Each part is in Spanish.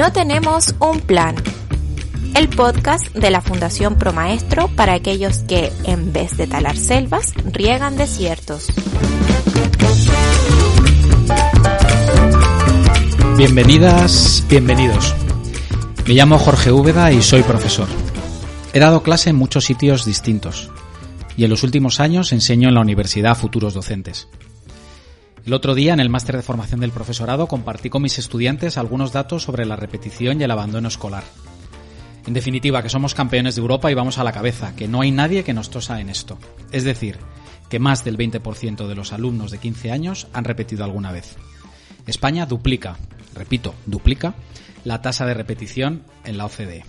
No tenemos un plan. El podcast de la Fundación Promaestro para aquellos que, en vez de talar selvas, riegan desiertos. Bienvenidas, bienvenidos. Me llamo Jorge Úbeda y soy profesor. He dado clase en muchos sitios distintos y en los últimos años enseño en la universidad a futuros docentes. El otro día, en el máster de formación del profesorado, compartí con mis estudiantes algunos datos sobre la repetición y el abandono escolar. En definitiva, que somos campeones de Europa y vamos a la cabeza, que no hay nadie que nos tosa en esto. Es decir, que más del 20% de los alumnos de 15 años han repetido alguna vez. España duplica la tasa de repetición en la OCDE.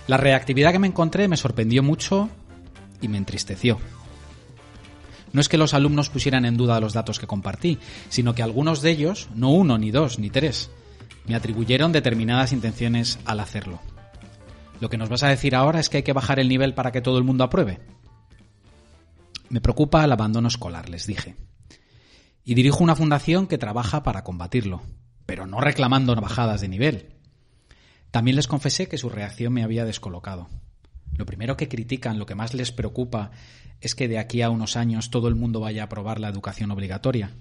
La reactividad que me encontré me sorprendió mucho y me entristeció. No es que los alumnos pusieran en duda los datos que compartí, sino que algunos de ellos, no uno, ni dos, ni tres, me atribuyeron determinadas intenciones al hacerlo. ¿Lo que nos vas a decir ahora es que hay que bajar el nivel para que todo el mundo apruebe? Me preocupa el abandono escolar, les dije. Y dirijo una fundación que trabaja para combatirlo, pero no reclamando bajadas de nivel. También les confesé que su reacción me había descolocado. Lo primero que critican, lo que más les preocupa, es que de aquí a unos años todo el mundo vaya a aprobar la educación obligatoria.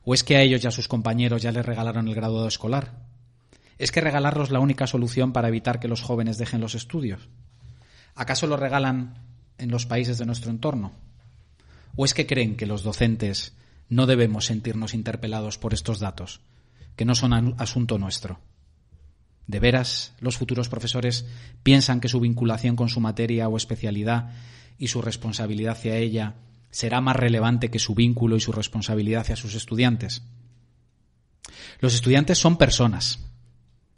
¿O es que a ellos y a sus compañeros ya les regalaron el graduado escolar? ¿Es que regalarlos la única solución para evitar que los jóvenes dejen los estudios? ¿Acaso lo regalan en los países de nuestro entorno? ¿O es que creen que los docentes no debemos sentirnos interpelados por estos datos, que no son asunto nuestro? ¿De veras los futuros profesores piensan que su vinculación con su materia o especialidad y su responsabilidad hacia ella será más relevante que su vínculo y su responsabilidad hacia sus estudiantes? Los estudiantes son personas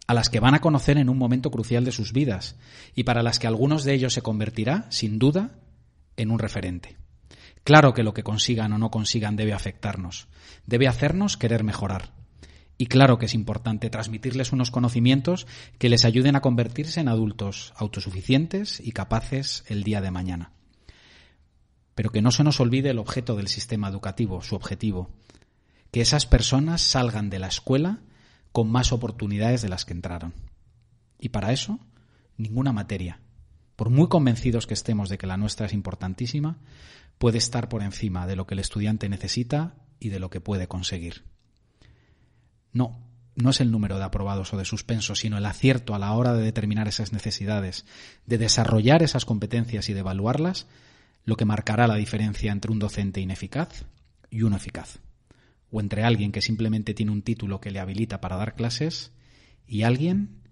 a las que van a conocer en un momento crucial de sus vidas y para las que algunos de ellos se convertirá, sin duda, en un referente. Claro que lo que consigan o no consigan debe afectarnos, debe hacernos querer mejorar. Y claro que es importante transmitirles unos conocimientos que les ayuden a convertirse en adultos autosuficientes y capaces el día de mañana. Pero que no se nos olvide el objeto del sistema educativo, su objetivo, que esas personas salgan de la escuela con más oportunidades de las que entraron. Y para eso, ninguna materia, por muy convencidos que estemos de que la nuestra es importantísima, puede estar por encima de lo que el estudiante necesita y de lo que puede conseguir. No es el número de aprobados o de suspensos, sino el acierto a la hora de determinar esas necesidades, de desarrollar esas competencias y de evaluarlas, lo que marcará la diferencia entre un docente ineficaz y uno eficaz, o entre alguien que simplemente tiene un título que le habilita para dar clases y alguien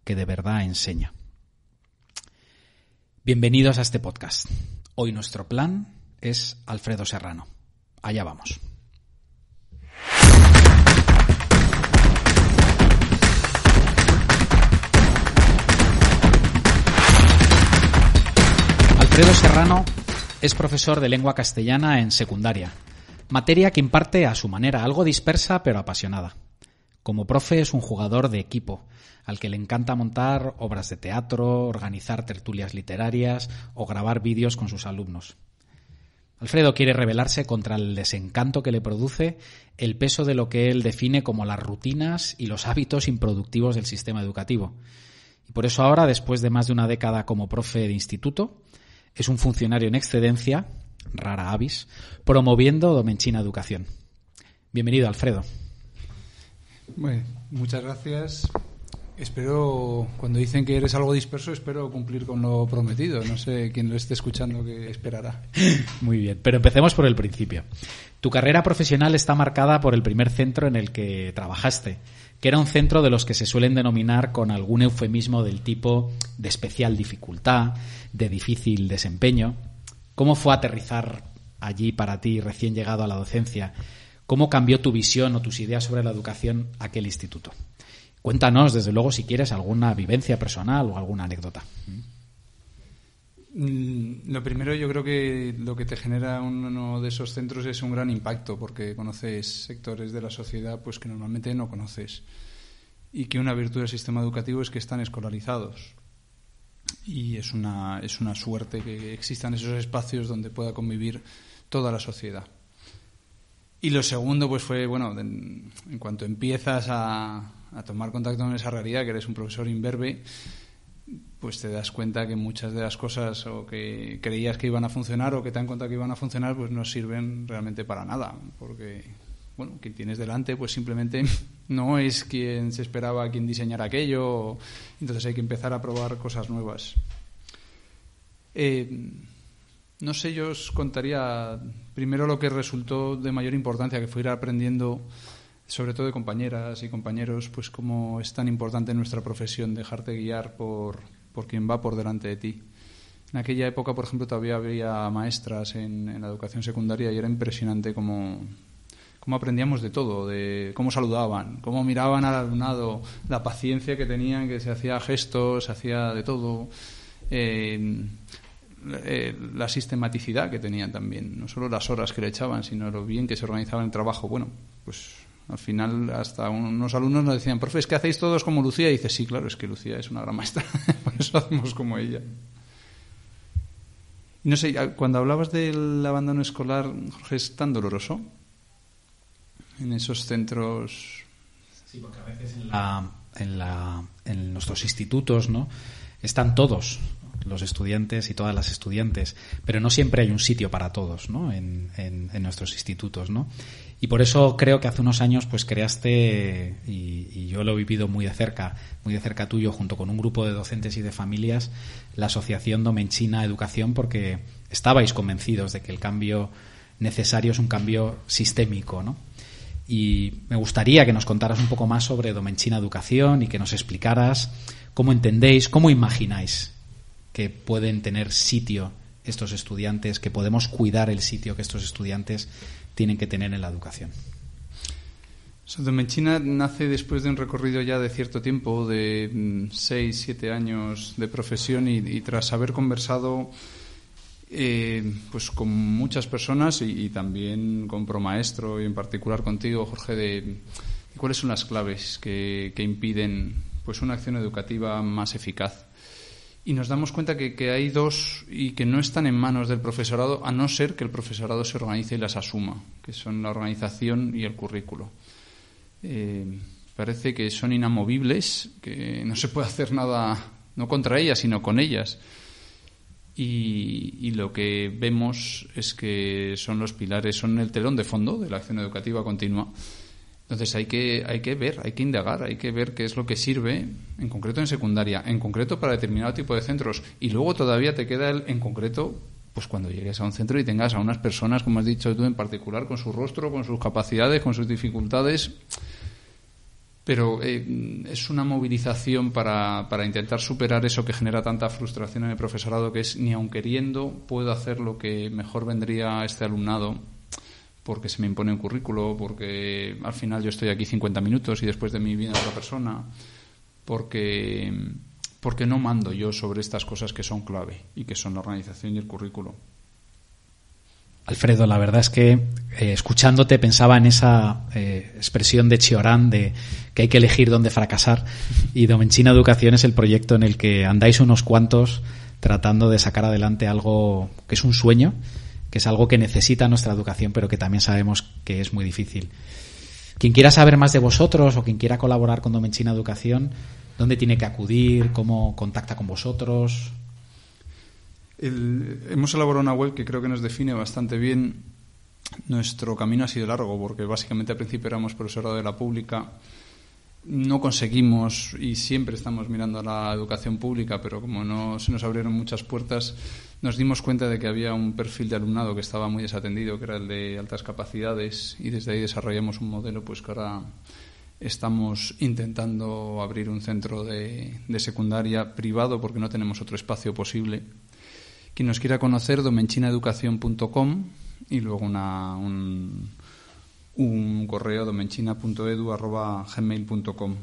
que de verdad enseña. Bienvenidos a este podcast. Hoy nuestro plan es Alfredo Serrano. Allá vamos. Alfredo Serrano es profesor de lengua castellana en secundaria, materia que imparte a su manera, algo dispersa pero apasionada. Como profe es un jugador de equipo, al que le encanta montar obras de teatro, organizar tertulias literarias o grabar vídeos con sus alumnos. Alfredo quiere rebelarse contra el desencanto que le produce el peso de lo que él define como las rutinas y los hábitos improductivos del sistema educativo. Y por eso ahora, después de más de una década como profe de instituto, es un funcionario en excedencia, rara avis, promoviendo Domenchina Educación. Bienvenido, Alfredo. Bueno, muchas gracias. Espero, cuando dicen que eres algo disperso, espero cumplir con lo prometido. No sé quién lo esté escuchando qué esperará. Muy bien, pero empecemos por el principio. Tu carrera profesional está marcada por el primer centro en el que trabajaste, que era un centro de los que se suelen denominar con algún eufemismo del tipo de especial dificultad, de difícil desempeño. ¿Cómo fue aterrizar allí para ti, recién llegado a la docencia? ¿Cómo cambió tu visión o tus ideas sobre la educación aquel instituto? Cuéntanos, desde luego, si quieres, alguna vivencia personal o alguna anécdota. Lo primero, yo creo que lo que te genera uno de esos centros es un gran impacto, porque conoces sectores de la sociedad pues que normalmente no conoces, y que una virtud del sistema educativo es que están escolarizados, y es una suerte que existan esos espacios donde pueda convivir toda la sociedad. Y lo segundo pues fue, bueno, en cuanto empiezas a tomar contacto con esa realidad, que eres un profesor imberbe, pues te das cuenta que muchas de las cosas o que creías que iban a funcionar o que te han contado que iban a funcionar, pues no sirven realmente para nada, porque, bueno, quien tienes delante pues simplemente no es quien se esperaba, quien diseñara aquello, entonces hay que empezar a probar cosas nuevas. No sé, yo os contaría primero lo que resultó de mayor importancia, que fue ir aprendiendo, sobre todo de compañeras y compañeros, pues cómo es tan importante en nuestra profesión dejarte guiar por quien va por delante de ti. En aquella época, por ejemplo, todavía había maestras en la educación secundaria y era impresionante cómo aprendíamos de todo, de cómo saludaban, cómo miraban al alumnado, la paciencia que tenían, que se hacía gestos, se hacía de todo, la sistematicidad que tenían también, no solo las horas que le echaban, sino lo bien que se organizaba el trabajo. Bueno, pues al final hasta unos alumnos nos decían, profe, ¿es que hacéis todos como Lucía? Y dices, sí, claro, es que Lucía es una gran maestra, por eso hacemos como ella. Y no sé, cuando hablabas del abandono escolar, Jorge, ¿es tan doloroso en esos centros? Sí, porque a veces en nuestros institutos, ¿no?, están todos los estudiantes y todas las estudiantes, pero no siempre hay un sitio para todos, ¿no?, en nuestros institutos, ¿no? Y por eso creo que hace unos años pues creaste, y yo lo he vivido muy de cerca tuyo, junto con un grupo de docentes y de familias, la asociación Domenchina Educación, porque estabais convencidos de que el cambio necesario es un cambio sistémico, ¿no? Y me gustaría que nos contaras un poco más sobre Domenchina Educación y que nos explicaras cómo entendéis, cómo imagináis que pueden tener sitio estos estudiantes, que podemos cuidar el sitio que estos estudiantes tienen que tener en la educación. Domenchina nace después de un recorrido ya de cierto tiempo, de 6-7 años de profesión, y tras haber conversado pues con muchas personas y también con Promaestro y en particular contigo, Jorge, de cuáles son las claves que impiden pues una acción educativa más eficaz. Y nos damos cuenta que hay dos y que no están en manos del profesorado, a no ser que el profesorado se organice y las asuma, que son la organización y el currículo. Parece que son inamovibles, que no se puede hacer nada, no contra ellas, sino con ellas. Y lo que vemos es que son los pilares, son el telón de fondo de la acción educativa continua. Entonces hay que ver, hay que indagar, hay que ver qué es lo que sirve, en concreto en secundaria, en concreto para determinado tipo de centros, y luego todavía te queda en concreto, pues cuando llegues a un centro y tengas a unas personas, como has dicho tú en particular, con su rostro, con sus capacidades, con sus dificultades, pero es una movilización para intentar superar eso que genera tanta frustración en el profesorado, que es ni aun queriendo puedo hacer lo que mejor vendría a este alumnado, porque se me impone un currículo, porque al final yo estoy aquí 50 minutos y después de mí viene otra persona, porque no mando yo sobre estas cosas que son clave y que son la organización y el currículo. Alfredo, la verdad es que escuchándote pensaba en esa expresión de Cioran de que hay que elegir dónde fracasar, y Domenchina Educación es el proyecto en el que andáis unos cuantos tratando de sacar adelante algo que es un sueño, que es algo que necesita nuestra educación, pero que también sabemos que es muy difícil. Quien quiera saber más de vosotros o quien quiera colaborar con Domenchina Educación, ¿dónde tiene que acudir? ¿Cómo contacta con vosotros? Hemos elaborado una web que creo que nos define bastante bien. Nuestro camino ha sido largo, porque básicamente al principio éramos profesorado de la pública. No conseguimos, y siempre estamos mirando a la educación pública, pero como no se nos abrieron muchas puertas, nos dimos cuenta de que había un perfil de alumnado que estaba muy desatendido, que era el de altas capacidades, y desde ahí desarrollamos un modelo pues que ahora estamos intentando abrir un centro de secundaria privado, porque no tenemos otro espacio posible. Quien nos quiera conocer, domenchinaeducación.com, y luego un correo, domenchina.edu@gmail.com.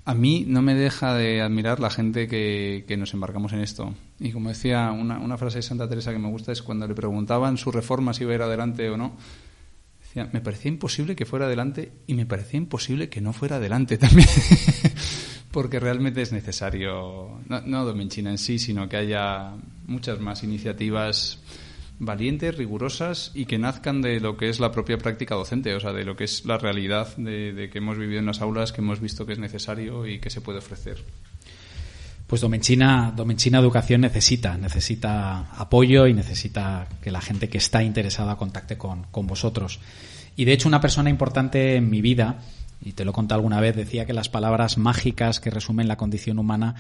A mí no me deja de admirar la gente que nos embarcamos en esto. Y como decía, una frase de Santa Teresa que me gusta es cuando le preguntaban su reforma si iba a ir adelante o no, decía, me parecía imposible que fuera adelante y me parecía imposible que no fuera adelante también. Porque realmente es necesario, no Domenchina en sí, sino que haya muchas más iniciativas valientes, rigurosas y que nazcan de lo que es la propia práctica docente, o sea, de lo que es la realidad de que hemos vivido en las aulas, que hemos visto que es necesario y que se puede ofrecer. Pues Domenchina Educación necesita apoyo y necesita que la gente que está interesada contacte con vosotros. Y de hecho una persona importante en mi vida, y te lo he contado alguna vez, decía que las palabras mágicas que resumen la condición humana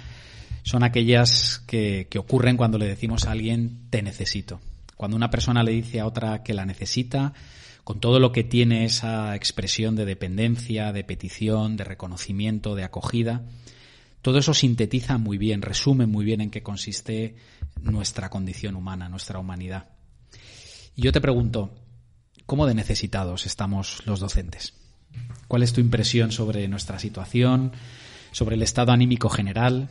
son aquellas que ocurren cuando le decimos a alguien te necesito. Cuando una persona le dice a otra que la necesita, con todo lo que tiene esa expresión de dependencia, de petición, de reconocimiento, de acogida, todo eso sintetiza muy bien, resume muy bien en qué consiste nuestra condición humana, nuestra humanidad. Y yo te pregunto, ¿cómo de necesitados estamos los docentes? ¿Cuál es tu impresión sobre nuestra situación, sobre el estado anímico general?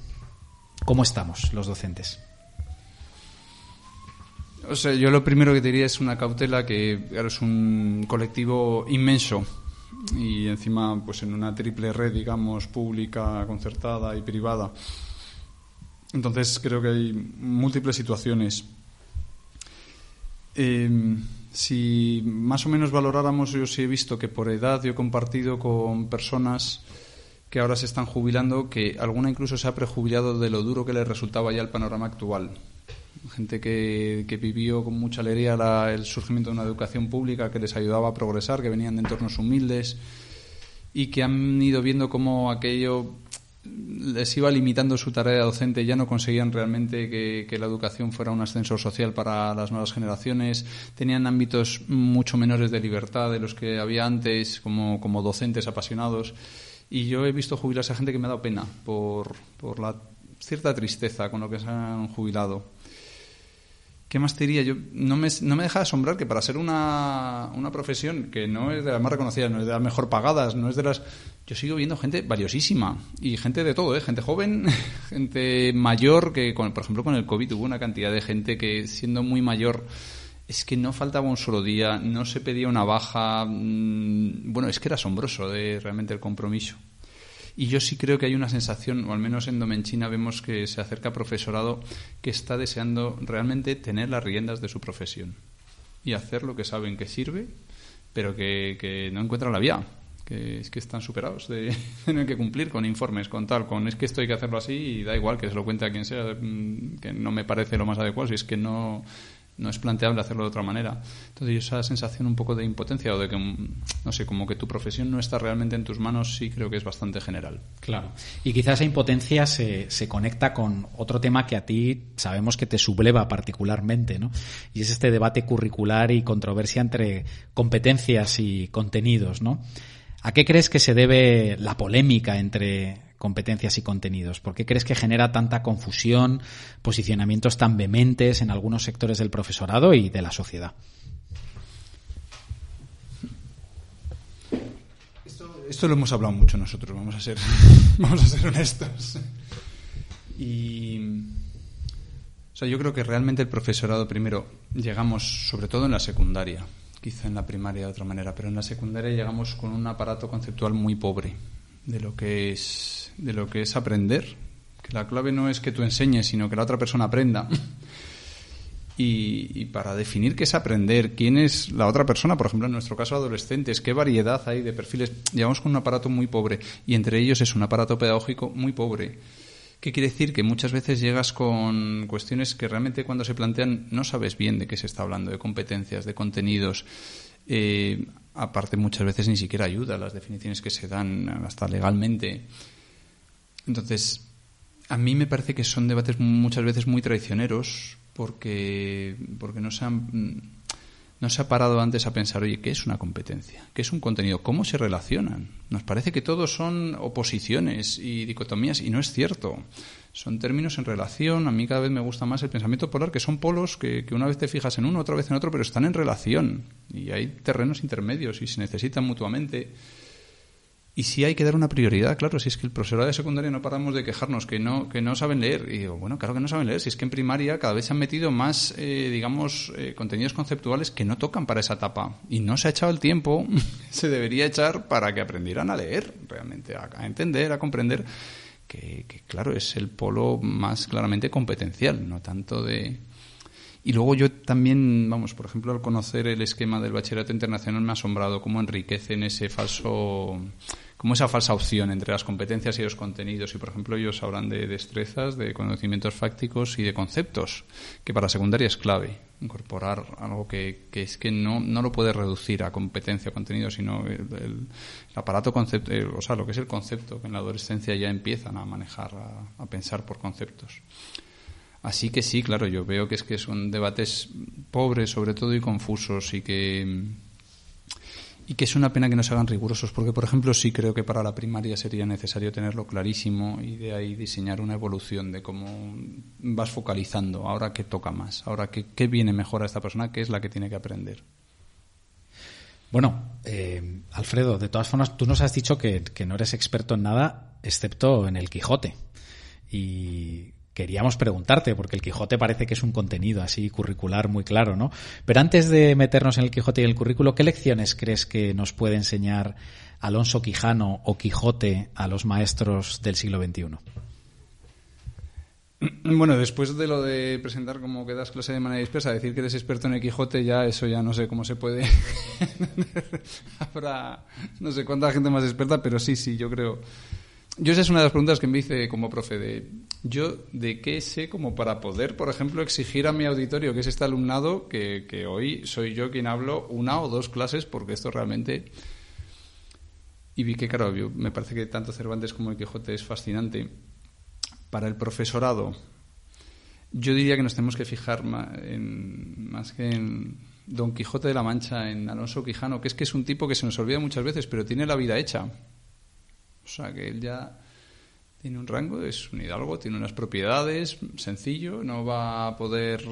¿Cómo estamos los docentes? O sea, yo lo primero que te diría es una cautela, que claro, es un colectivo inmenso y encima pues en una triple red, digamos, pública, concertada y privada. Entonces creo que hay múltiples situaciones. Si más o menos valoráramos, yo sí he visto que por edad yo he compartido con personas que ahora se están jubilando, que alguna incluso se ha prejubilado de lo duro que les resultaba ya el panorama actual. Gente que vivió con mucha alegría el surgimiento de una educación pública que les ayudaba a progresar, que venían de entornos humildes y que han ido viendo cómo aquello les iba limitando su tarea docente, ya no conseguían realmente que la educación fuera un ascensor social para las nuevas generaciones, tenían ámbitos mucho menores de libertad de los que había antes como docentes apasionados, y yo he visto jubilarse a gente que me ha dado pena por la cierta tristeza con lo que se han jubilado. ¿Qué más te diría? Yo no me deja de asombrar que para ser una profesión que no es de las más reconocidas, no es de las mejor pagadas, no es de las... Yo sigo viendo gente valiosísima y gente de todo, gente joven, gente mayor, que por ejemplo con el COVID hubo una cantidad de gente que siendo muy mayor es que no faltaba un solo día, no se pedía una baja, bueno, es que era asombroso realmente el compromiso. Y yo sí creo que hay una sensación, o al menos en Domenchina vemos que se acerca profesorado que está deseando realmente tener las riendas de su profesión y hacer lo que saben que sirve, pero que no encuentran la vía, que es que están superados de tener que cumplir con informes, con tal, con es que esto hay que hacerlo así y da igual que se lo cuente a quien sea, que no me parece lo más adecuado, si es que no es planteable hacerlo de otra manera. Entonces esa sensación un poco de impotencia o de que, no sé, como que tu profesión no está realmente en tus manos, sí creo que es bastante general. Claro. Y quizás esa impotencia se conecta con otro tema que a ti sabemos que te subleva particularmente, ¿no? Y es este debate curricular y controversia entre competencias y contenidos, ¿no? ¿A qué crees que se debe la polémica entre competencias y contenidos? ¿Por qué crees que genera tanta confusión, posicionamientos tan vehementes en algunos sectores del profesorado y de la sociedad? Esto lo hemos hablado mucho nosotros, vamos a ser honestos. O sea, yo creo que realmente el profesorado, primero, llegamos, sobre todo en la secundaria, quizá en la primaria de otra manera, pero en la secundaria llegamos con un aparato conceptual muy pobre de lo que es aprender, que la clave no es que tú enseñes, sino que la otra persona aprenda. Y para definir qué es aprender, quién es la otra persona, por ejemplo en nuestro caso adolescentes, qué variedad hay de perfiles, llegamos con un aparato muy pobre y entre ellos es un aparato pedagógico muy pobre. ¿Qué quiere decir? Que muchas veces llegas con cuestiones que realmente cuando se plantean no sabes bien de qué se está hablando, de competencias, de contenidos. Aparte muchas veces ni siquiera ayuda a las definiciones que se dan hasta legalmente. Entonces, a mí me parece que son debates muchas veces muy traicioneros porque no se ha parado antes a pensar, oye, ¿qué es una competencia? ¿Qué es un contenido? ¿Cómo se relacionan? Nos parece que todos son oposiciones y dicotomías, y no es cierto. Son términos en relación. A mí cada vez me gusta más el pensamiento polar, que son polos que una vez te fijas en uno, otra vez en otro, pero están en relación. Y hay terrenos intermedios y se necesitan mutuamente. Y sí hay que dar una prioridad, claro, si es que el profesorado de secundaria no paramos de quejarnos que no saben leer. Y digo, bueno, claro que no saben leer, si es que en primaria cada vez se han metido más, contenidos conceptuales que no tocan para esa etapa. Y no se ha echado el tiempo, se debería echar para que aprendieran a leer, realmente, a entender, a comprender, que claro, es el polo más claramente competencial, no tanto de... Y luego yo también, por ejemplo, al conocer el esquema del bachillerato internacional me ha asombrado cómo enriquecen como esa falsa opción entre las competencias y los contenidos. Y, por ejemplo, ellos hablan de destrezas, de conocimientos fácticos y de conceptos, que para secundaria es clave. Incorporar algo que es que no lo puedes reducir a competencia o contenido, sino el aparato concepto, o sea, lo que es el concepto, que en la adolescencia ya empiezan a manejar, a pensar por conceptos. Así que sí, claro, yo veo que son debates pobres, sobre todo, y confusos, y que es una pena que no se hagan rigurosos, porque, por ejemplo, sí creo que para la primaria sería necesario tenerlo clarísimo y de ahí diseñar una evolución de cómo vas focalizando, ahora qué toca más, ahora qué viene mejor a esta persona, qué es la que tiene que aprender. Bueno, Alfredo, de todas formas, tú nos has dicho que no eres experto en nada, excepto en el Quijote. Y queríamos preguntarte, porque el Quijote parece que es un contenido así curricular muy claro, ¿no? Pero antes de meternos en el Quijote y el currículo, ¿qué lecciones crees que nos puede enseñar Alonso Quijano o Quijote a los maestros del siglo XXI? Bueno, después de lo de presentar como que das clase de manera dispersa, decir que eres experto en el Quijote, ya eso ya no sé cómo se puede. Habrá no sé cuánta gente más experta, pero sí, yo creo. Esa es una de las preguntas que me hice como profe, de qué sé como para poder, por ejemplo, exigir a mi auditorio, que es este alumnado, que hoy soy yo quien hablo una o dos clases, porque esto realmente... Y vi que, claro, me parece que tanto Cervantes como el Quijote es fascinante. Para el profesorado, yo diría que nos tenemos que fijar más que en Don Quijote de la Mancha, en Alonso Quijano, que es un tipo que se nos olvida muchas veces, pero tiene la vida hecha. O sea, que él ya tiene un rango, es un hidalgo, tiene unas propiedades, sencillo, no va a poder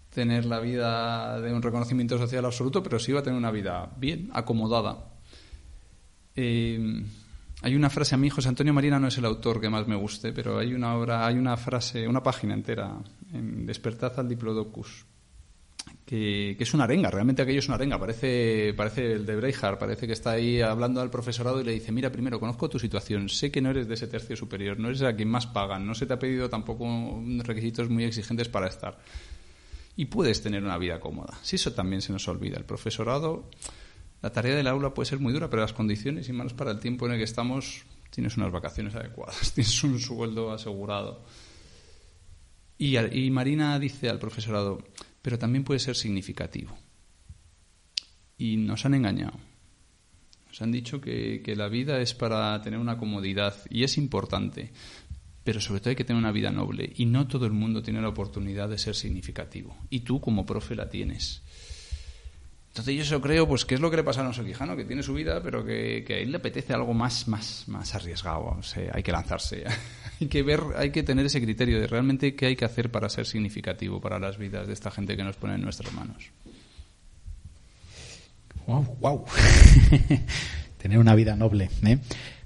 tener la vida de un reconocimiento social absoluto, pero sí va a tener una vida bien, acomodada. Hay una frase, a mí José Antonio Marina no es el autor que más me guste, pero hay una frase, una página entera en Despertad al Diplodocus, que es una arenga, realmente aquello es una arenga, parece el de Braveheart, parece que está ahí hablando al profesorado y le dice: mira, primero, conozco tu situación, sé que no eres de ese tercio superior, no eres a quien más pagan, no se te ha pedido tampoco requisitos muy exigentes para estar, y puedes tener una vida cómoda. Si eso también se nos olvida, el profesorado, la tarea del aula puede ser muy dura, pero las condiciones y más para el tiempo en el que estamos, tienes unas vacaciones adecuadas, tienes un sueldo asegurado. Y Marina dice al profesorado: pero también puede ser significativo. Y nos han engañado. Nos han dicho que la vida es para tener una comodidad, y es importante, pero sobre todo hay que tener una vida noble, y no todo el mundo tiene la oportunidad de ser significativo, y tú como profe la tienes. Entonces yo eso creo, pues, que es lo que le pasa a Alonso Quijano, que tiene su vida, pero que a él le apetece algo más arriesgado. O sea, hay que lanzarse, hay que tener ese criterio de realmente qué hay que hacer para ser significativo para las vidas de esta gente que nos pone en nuestras manos. Wow. Tener una vida noble, ¿eh?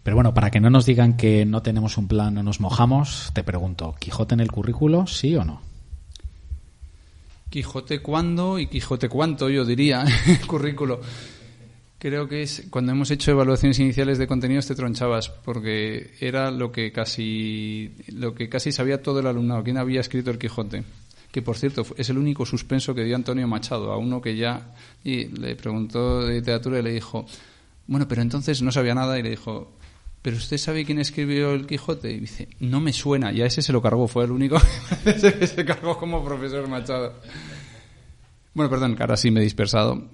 Pero bueno, para que no nos digan que no tenemos un plan, no nos mojamos, te pregunto, ¿Quijote en el currículo, sí o no? Quijote cuándo y Quijote cuánto, yo diría, currículo. Creo que es cuando hemos hecho evaluaciones iniciales de contenidos te tronchabas, porque era lo que casi sabía todo el alumnado, quién había escrito el Quijote. Que, por cierto, es el único suspenso que dio Antonio Machado a uno que ya le preguntó de literatura y le dijo: bueno, pero entonces no sabía nada, y le dijo: ¿pero usted sabe quién escribió el Quijote? Y dice: no me suena. Y a ese se lo cargó, fue el único que se cargó como profesor Machado. Bueno, perdón, que ahora sí me he dispersado.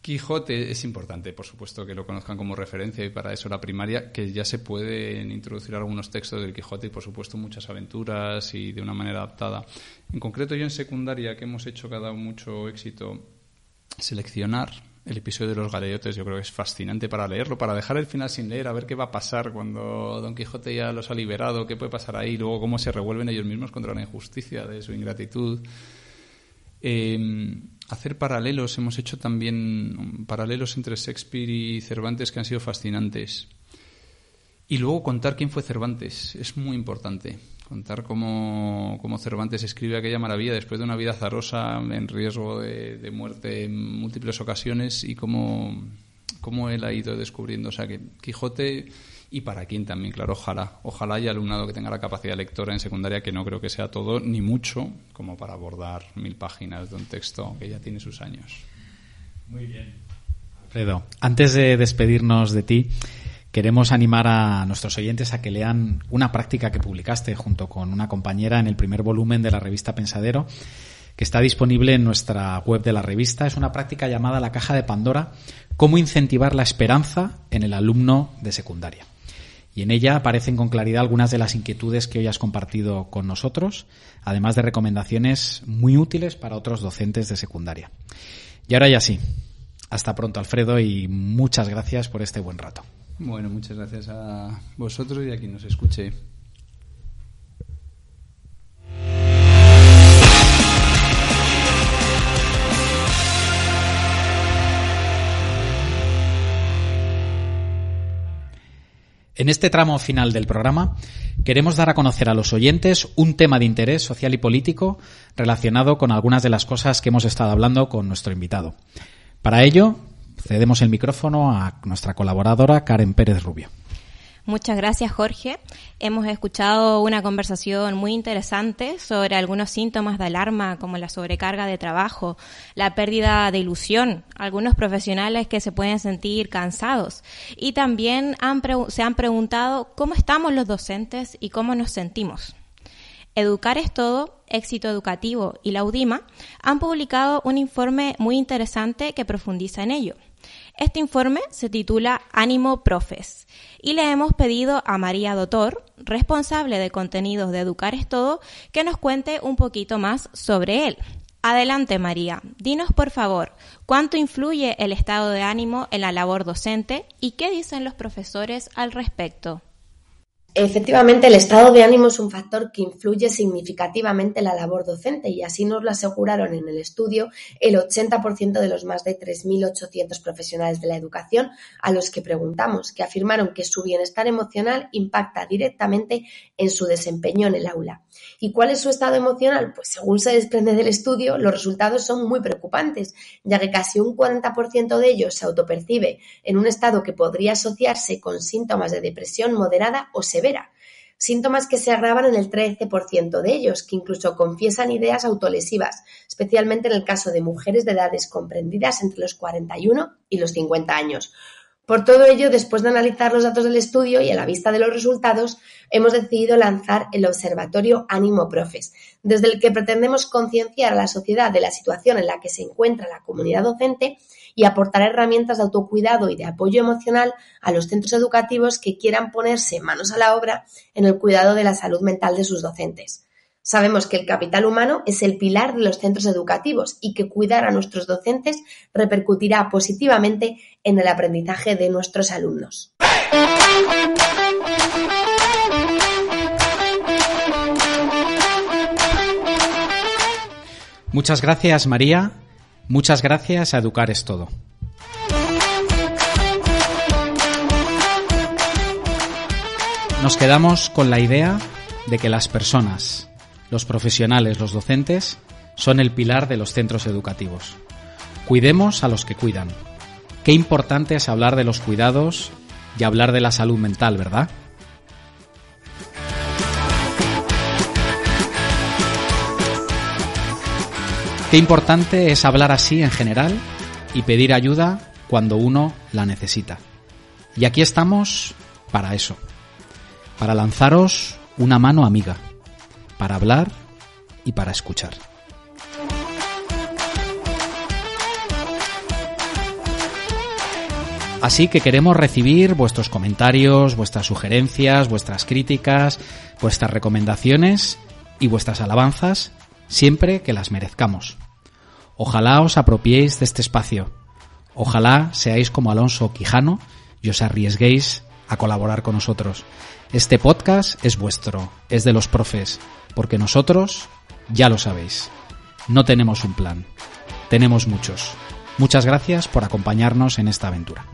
Quijote es importante, por supuesto, que lo conozcan como referencia, y para eso la primaria, que ya se pueden introducir algunos textos del Quijote y, por supuesto, muchas aventuras y de una manera adaptada. En concreto, yo en secundaria, que hemos hecho cada mucho éxito, seleccionar el episodio de los galeotes, yo creo que es fascinante para leerlo, para dejar el final sin leer, a ver qué va a pasar cuando Don Quijote ya los ha liberado, qué puede pasar ahí, luego cómo se revuelven ellos mismos contra la injusticia de su ingratitud. Hacer paralelos, hemos hecho también paralelos entre Shakespeare y Cervantes que han sido fascinantes. Y luego contar quién fue Cervantes, es muy importante. Contar cómo Cervantes escribe aquella maravilla después de una vida azarosa, en riesgo de muerte en múltiples ocasiones, y cómo cómo él ha ido descubriendo. O sea, que Quijote, y para quién también, claro, ojalá haya alumnado que tenga la capacidad lectora en secundaria, que no creo que sea todo, ni mucho, como para abordar 1000 páginas de un texto que ya tiene sus años. Muy bien. Alfredo, antes de despedirnos de ti, queremos animar a nuestros oyentes a que lean una práctica que publicaste junto con una compañera en el primer volumen de la revista Pensadero, que está disponible en nuestra web de la revista. Es una práctica llamada La Caja de Pandora, cómo incentivar la esperanza en el alumno de secundaria. Y en ella aparecen con claridad algunas de las inquietudes que hoy has compartido con nosotros, además de recomendaciones muy útiles para otros docentes de secundaria. Y ahora ya sí, hasta pronto, Alfredo, y muchas gracias por este buen rato. Bueno, muchas gracias a vosotros y a quien nos escuche. En este tramo final del programa queremos dar a conocer a los oyentes un tema de interés social y político relacionado con algunas de las cosas que hemos estado hablando con nuestro invitado. Para ello, cedemos el micrófono a nuestra colaboradora Karen Pérez Rubio. Muchas gracias, Jorge. Hemos escuchado una conversación muy interesante sobre algunos síntomas de alarma, como la sobrecarga de trabajo, la pérdida de ilusión, algunos profesionales que se pueden sentir cansados. Y también se han preguntado cómo estamos los docentes y cómo nos sentimos. Educar es Todo, Éxito Educativo y la UDIMA han publicado un informe muy interesante que profundiza en ello. Este informe se titula Ánimo Profes y le hemos pedido a María Dotor, responsable de contenidos de Educar es Todo, que nos cuente un poquito más sobre él. Adelante, María. Dinos, por favor, ¿cuánto influye el estado de ánimo en la labor docente y qué dicen los profesores al respecto? Efectivamente, el estado de ánimo es un factor que influye significativamente en la labor docente y así nos lo aseguraron en el estudio el 80% de los más de 3.800 profesionales de la educación a los que preguntamos, que afirmaron que su bienestar emocional impacta directamente en su desempeño en el aula. ¿Y cuál es su estado emocional? Pues según se desprende del estudio, los resultados son muy preocupantes, ya que casi un 40% de ellos se autopercibe en un estado que podría asociarse con síntomas de depresión moderada o severa. Síntomas que se agravan en el 13% de ellos, que incluso confiesan ideas autolesivas, especialmente en el caso de mujeres de edades comprendidas entre los 41 y los 50 años. Por todo ello, después de analizar los datos del estudio y a la vista de los resultados, hemos decidido lanzar el Observatorio Ánimo Profes, desde el que pretendemos concienciar a la sociedad de la situación en la que se encuentra la comunidad docente y aportar herramientas de autocuidado y de apoyo emocional a los centros educativos que quieran ponerse manos a la obra en el cuidado de la salud mental de sus docentes. Sabemos que el capital humano es el pilar de los centros educativos y que cuidar a nuestros docentes repercutirá positivamente en el aprendizaje de nuestros alumnos. Muchas gracias, María. Muchas gracias a Educar es Todo. Nos quedamos con la idea de que las personas, los profesionales, los docentes, son el pilar de los centros educativos. Cuidemos a los que cuidan. Qué importante es hablar de los cuidados y hablar de la salud mental, ¿verdad? Qué importante es hablar así en general y pedir ayuda cuando uno la necesita. Y aquí estamos para eso, para lanzaros una mano amiga, para hablar y para escuchar. Así que queremos recibir vuestros comentarios, vuestras sugerencias, vuestras críticas, vuestras recomendaciones y vuestras alabanzas, siempre que las merezcamos. Ojalá os apropiéis de este espacio. Ojalá seáis como Alonso Quijano y os arriesguéis a colaborar con nosotros. Este podcast es vuestro, es de los profes, porque nosotros, ya lo sabéis, no tenemos un plan, tenemos muchos. Muchas gracias por acompañarnos en esta aventura.